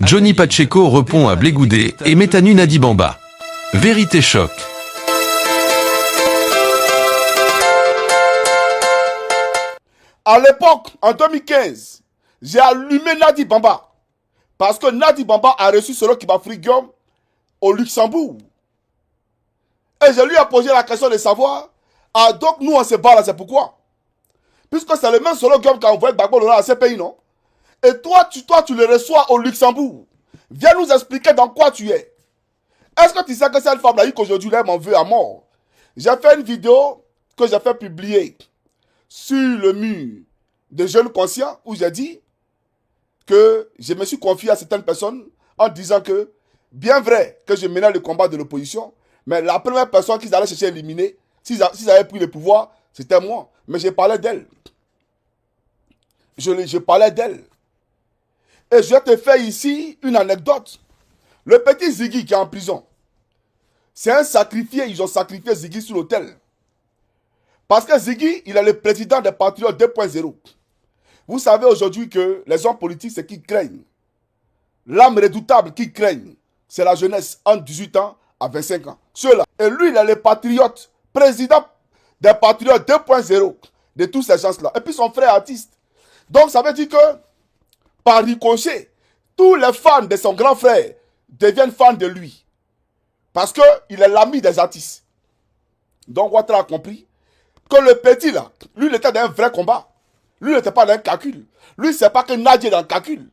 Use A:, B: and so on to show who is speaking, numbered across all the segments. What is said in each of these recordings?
A: Johnny Pacheco répond à Blé Goudé et met à nu Nadi Bamba. Vérité choc.
B: À l'époque, en 2015, j'ai allumé Nadi Bamba. Parce que Nadi Bamba a reçu Solo Kibafri Guillaume au Luxembourg. Et je lui ai posé la question de savoir, ah donc nous on se bat là, c'est pourquoi? Puisque c'est le même Solo Guillaume qui a envoyé Gbagbo Laurent à ces pays, non? Et toi, tu le reçois au Luxembourg. Viens nous expliquer dans quoi tu es. Est-ce que tu sais que cette femme-là, qu'aujourd'hui, elle m'en veut à mort? J'ai fait une vidéo que j'ai fait publier sur le mur de Jeunes Conscients où j'ai dit que je me suis confié à certaines personnes en disant que, bien vrai que je menais le combat de l'opposition, mais la première personne qu'ils allaient chercher à éliminer, s'ils avaient pris le pouvoir, c'était moi. Mais je parlais d'elle. Je parlais d'elle. Et je te fais ici une anecdote. Le petit Ziggy qui est en prison, c'est un sacrifié. Ils ont sacrifié Ziggy sur l'autel. Parce que Ziggy, il est le président des Patriotes 2.0. Vous savez aujourd'hui que les hommes politiques, c'est qui craignent. L'âme redoutable qui craignent, c'est la jeunesse entre 18 ans à 25 ans. Ceux-là. Et lui, il est le patriote, président des Patriotes 2.0 de tous ces gens-là. Et puis son frère artiste. Donc ça veut dire que, par ricochet, tous les fans de son grand frère deviennent fans de lui. Parce qu'il est l'ami des artistes. Donc Ouattara a compris que le petit là, lui il était dans un vrai combat. Lui il n'était pas dans un calcul. Lui il ne sait pas que Nadi est dans le calcul.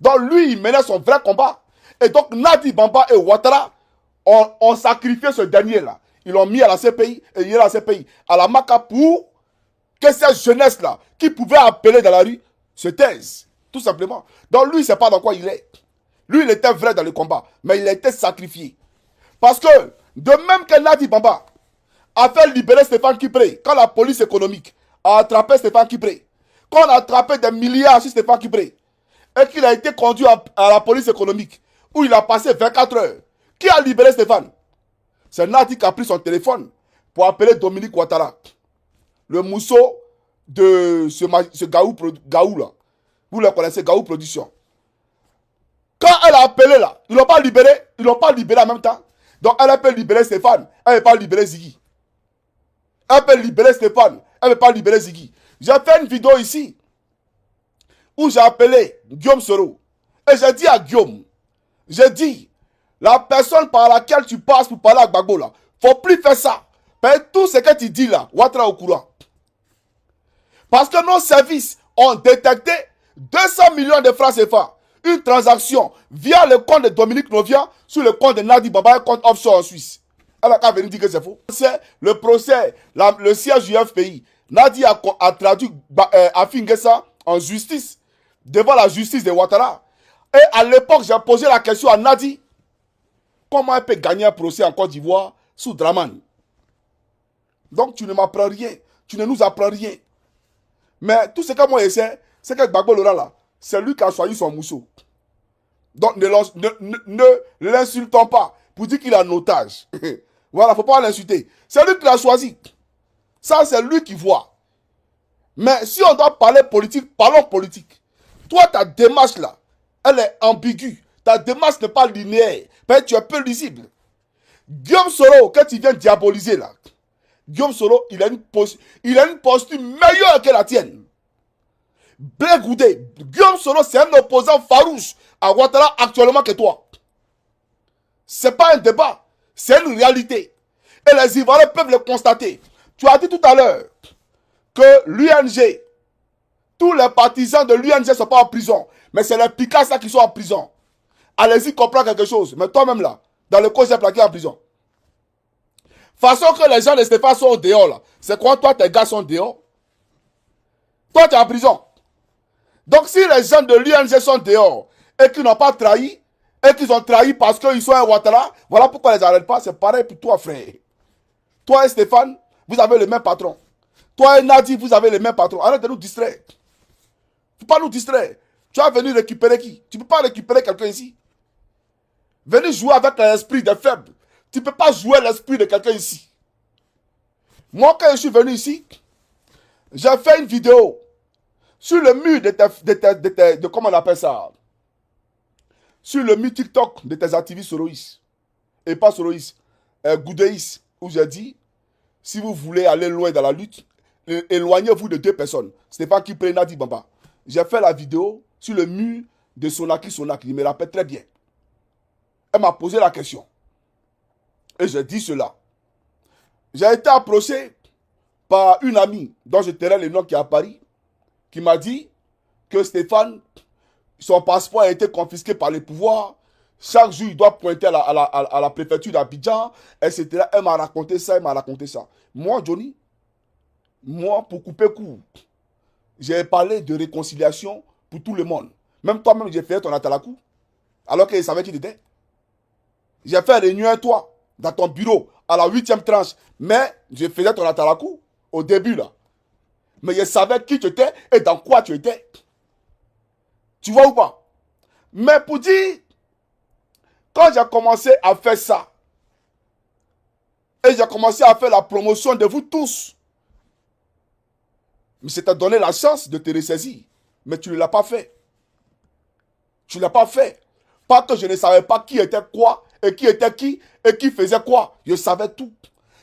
B: Donc lui il menait son vrai combat. Et donc Nadi Bamba et Ouattara ont sacrifié ce dernier là. Ils l'ont mis à la CPI et il est à la CPI. À la Maca pour que cette jeunesse là, qui pouvait appeler dans la rue, se taise. Tout simplement. Donc lui, il ne sait pas dans quoi il est. Lui, il était vrai dans le combat. Mais il a été sacrifié. Parce que, de même que Nadi Bamba a fait libérer Stéphane Kipré, quand la police économique a attrapé Stéphane Kipré, quand on a attrapé des milliards sur Stéphane Kipré, et qu'il a été conduit à la police économique, où il a passé 24 heures, qui a libéré Stéphane? C'est Nadi qui a pris son téléphone pour appeler Dominique Ouattara, le mousseau de ce Gaou là. Vous le connaissez, Gaou Production. Quand elle a appelé là, ils ne l'ont pas libéré. Ils ne l'ont pas libéré en même temps. Donc elle peut libérer Stéphane. Elle ne peut pas libérer Ziggy. Elle peut libérer Stéphane. Elle ne peut pas libérer Ziggy. J'ai fait une vidéo ici où j'ai appelé Guillaume Soro. Et j'ai dit à Guillaume, j'ai dit, la personne par laquelle tu passes pour parler à Gbagbo là, il ne faut plus faire ça. Parce que tout ce que tu dis là, Ouattara au courant. Parce que nos services ont détecté 200 millions de francs CFA. Une transaction via le compte de Dominique Novia sur le compte de Nadi Bamba, un compte offshore en Suisse. Elle a qu'à venir dire que c'est faux. C'est le procès, le siège du FPI. Nadi a traduit Afi N'Guessa en justice, devant la justice de Ouattara. Et à l'époque, j'ai posé la question à Nadi. Comment elle peut gagner un procès en Côte d'Ivoire sous Draman? Donc tu ne m'apprends rien. Tu ne nous apprends rien. Mais tout ce que moi je sais, c'est que Gbagbo Laurent là, c'est lui qui a choisi son mousseau. Donc ne l'insultons pas pour dire qu'il est en otage. Voilà, il ne faut pas l'insulter. C'est lui qui l'a choisi. Ça, c'est lui qui voit. Mais si on doit parler politique, parlons politique. Toi, ta démarche là, elle est ambiguë. Ta démarche n'est pas linéaire. Mais tu es peu lisible. Guillaume Soro, que tu viens diaboliser là, Guillaume Soro, il a une posture meilleure que la tienne. Blé Goudé, Guillaume Soro, c'est un opposant farouche à Ouattara actuellement que toi. C'est pas un débat, c'est une réalité. Et les Ivoiriens peuvent le constater. Tu as dit tout à l'heure que l'UNG, tous les partisans de l'UNG ne sont pas en prison, mais c'est les Picasso qui sont en prison. Allez-y comprendre quelque chose. Mais toi-même là, dans le code, j'ai plaqué en prison. Façon que les gens de Stéphane sont dehors là. C'est quoi toi, tes gars sont dehors? Toi, tu es en prison. Donc, si les gens de l'UNG sont dehors et qu'ils n'ont pas trahi, et qu'ils ont trahi parce qu'ils sont un Ouattara, voilà pourquoi ils ne les arrêtent pas. C'est pareil pour toi, frère. Toi et Stéphane, vous avez le même patron. Toi et Nadi, vous avez le même patron. Arrête de nous distraire. Il ne faut pas nous distraire. Tu vas venir récupérer qui? Tu ne peux pas récupérer quelqu'un ici. Venir jouer avec l'esprit des faibles. Tu ne peux pas jouer l'esprit de quelqu'un ici. Moi, quand je suis venu ici, j'ai fait une vidéo sur le mur de comment on appelle ça? sur le mute TikTok de tes activistes soloistes. Et pas soloistes, goudéistes, où j'ai dit, si vous voulez aller loin dans la lutte, éloignez-vous de 2 personnes. Stéphane Kipré et Nadi Bamba. J'ai fait la vidéo sur le mur de Sonaki. Il me rappelle très bien. Elle m'a posé la question. Et j'ai dit cela. J'ai été approché par une amie dont je tairai le nom qui est à Paris, qui m'a dit que Stéphane, son passeport a été confisqué par les pouvoirs. Chaque jour, il doit pointer à la préfecture d'Abidjan, etc. Elle m'a raconté ça, Moi, Johnny, pour couper court, j'ai parlé de réconciliation pour tout le monde. Même toi-même, j'ai fait ton atalakou, alors qu'il savait qui était. J'ai fait réunion avec toi, dans ton bureau, à la 8e tranche. Mais je faisais ton atalakou, au début, là. Mais je savais qui tu étais et dans quoi tu étais. Tu vois ou pas? Mais pour dire, quand j'ai commencé à faire ça, et j'ai commencé à faire la promotion de vous tous, mais c'est t'a donné la chance de te ressaisir. Mais tu ne l'as pas fait. Tu ne l'as pas fait. Pas que je ne savais pas qui était quoi, et qui était qui, et qui faisait quoi. Je savais tout.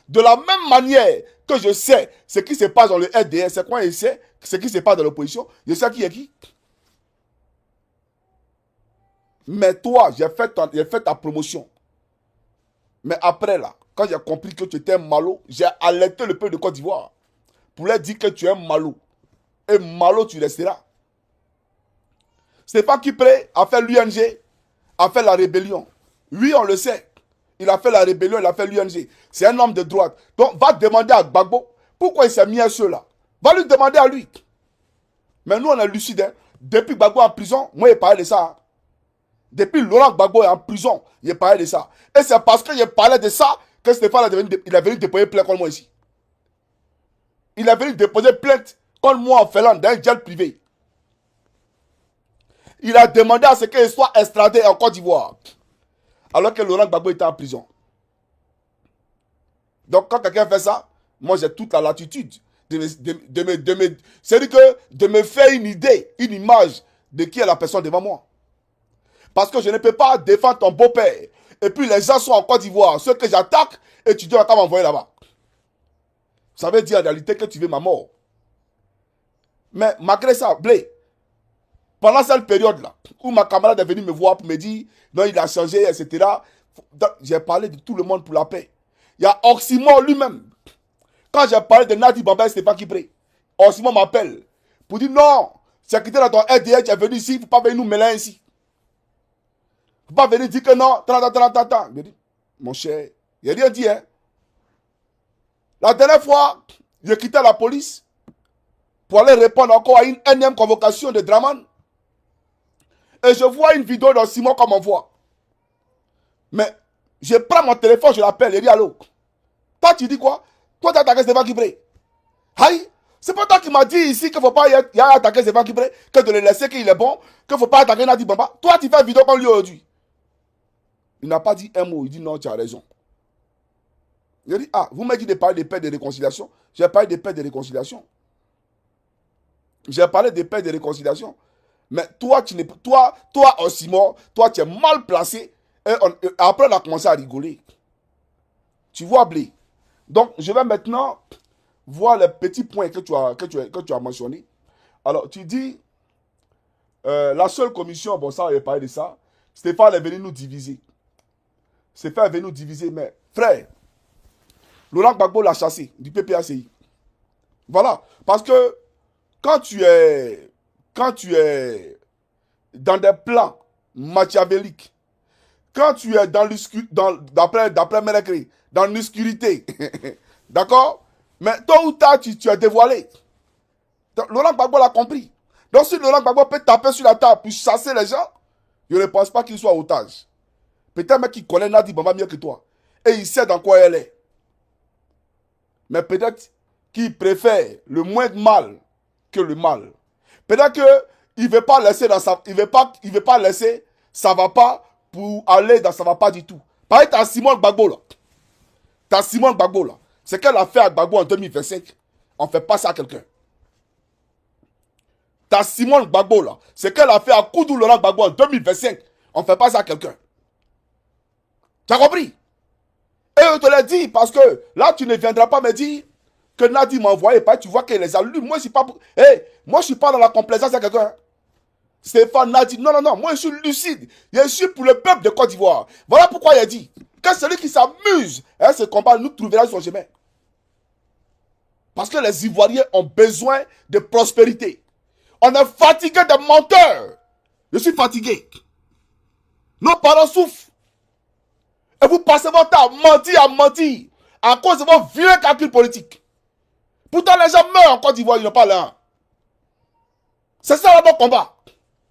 B: De la même manière que je sais ce qui se passe dans le RDS, c'est quoi je sais ce qui se passe dans l'opposition, je sais qui est qui. Mais toi, j'ai fait ta promotion. Mais après là, quand j'ai compris que tu étais un malo, j'ai alerté le peuple de Côte d'Ivoire pour leur dire que tu es un malo. Et malo, tu resteras. Stéphane Kipré a fait l'UNG, a fait la rébellion. Oui, on le sait. Il a fait la rébellion, il a fait l'UNG. C'est un homme de droite. Donc, va demander à Gbagbo pourquoi il s'est mis à ceux-là. Va lui demander à lui. Mais nous, on est lucide. Hein. Depuis Gbagbo en prison, moi, il parlait de ça. Hein. Depuis Laurent Gbagbo est en prison, il parlait de ça. Et c'est parce qu'il parlait de ça que Stéphane il est venu déposer plainte contre moi ici. Il est venu déposer plainte contre moi en Finlande dans un gel privé. Il a demandé à ce qu'il soit extradé en Côte d'Ivoire. Alors que Laurent Gbagbo était en prison. Donc quand quelqu'un fait ça, moi j'ai toute la latitude c'est-à-dire que de me faire une idée, une image de qui est la personne devant moi. Parce que je ne peux pas défendre ton beau-père. Et puis les gens sont en Côte d'Ivoire. Ceux que j'attaque, et tu dois m'envoyer là-bas. Ça veut dire en réalité que tu veux ma mort. Mais malgré ça, Blé, pendant cette période-là, où ma camarade est venue me voir pour me dire, non, il a changé, etc. J'ai parlé de tout le monde pour la paix. Il y a Oxymore lui-même. Quand j'ai parlé de Nadi Bamba et Stéphane Kipré, Oxymore m'appelle pour dire, non, c'est quitté dans ton RDA, tu es venu ici, il ne faut pas venir nous mêler ici. Il ne faut pas venir dire que non, je dis, mon cher, il n'y a rien dit, hein. La dernière fois, j'ai quitté la police pour aller répondre encore à une énième convocation de Draman. Et je vois une vidéo dans Simon comme on voit. Mais je prends mon téléphone, je l'appelle, il dit allô. Toi, tu dis quoi? Toi, tu as attaqué Stéphane Kipré. Aïe, c'est pas toi qui m'as dit ici qu'il ne faut pas y attaquer Stéphane Kipré, que de le laisser qu'il est bon, qu'il ne faut pas attaquer Nadi Bamba. Toi, tu fais une vidéo comme lui aujourd'hui. Il n'a pas dit un mot, il dit non, tu as raison. Il a dit, ah, vous m'avez dit de parler des paix de réconciliation. J'ai parlé des paix de réconciliation. J'ai parlé des paix de réconciliation. Mais toi, Oxymore, toi, tu es mal placé. Et après, on a commencé à rigoler. Tu vois, Blé. Donc, je vais maintenant voir les petits points que tu as mentionnés. Alors, tu dis, la seule commission, bon, ça, on va parler de ça. Stéphane est venu nous diviser. Stéphane est venu nous diviser, mais frère, Laurent Gbagbo l'a chassé du PPACI. Voilà. Parce que quand tu es dans des plans machiavéliques, quand tu es d'après Mélécré, dans l'obscurité, d'accord? Mais tôt ou tard, tu es dévoilé. Donc, Laurent Gbagbo l'a compris. Donc si Laurent Gbagbo peut taper sur la table pour chasser les gens, je ne pense pas qu'il soit otage. Peut-être même qu'il connaît Nadi Bamba mieux que toi. Et il sait dans quoi elle est. Mais peut-être qu'il préfère le moins de mal que le mal. Peut-être qu'il ne veut pas laisser il veut pas laisser ça va pas pour aller dans ça va pas du tout. Par exemple, t'as Simone Gbagbo là. T'as Simone Gbagbo là. C'est qu'elle a fait à Gbagbo en 2025. On ne fait pas ça à quelqu'un. T'as Simone Gbagbo là. C'est qu'elle a fait à Koudou Laurent Gbagbo en 2025. On ne fait pas ça à quelqu'un. Tu as compris? Et je te l'ai dit parce que là, tu ne viendras pas me dire que Nadi m'a envoyé. Tu vois qu'il les a lus. Moi, je ne suis pas dans la complaisance à quelqu'un. Stéphane Nadi, non, non, non. Moi, je suis lucide. Je suis pour le peuple de Côte d'Ivoire. Voilà pourquoi il a dit que celui qui s'amuse à ce combat nous trouvera sur son chemin. Parce que les Ivoiriens ont besoin de prospérité. On est fatigué de menteurs. Je suis fatigué. Nos parents souffrent. Et vous passez votre temps à mentir, à cause de vos vieux calculs politiques. Pourtant, les gens meurent en Côte d'Ivoire, ils n'ont pas l'un. C'est ça le bon combat.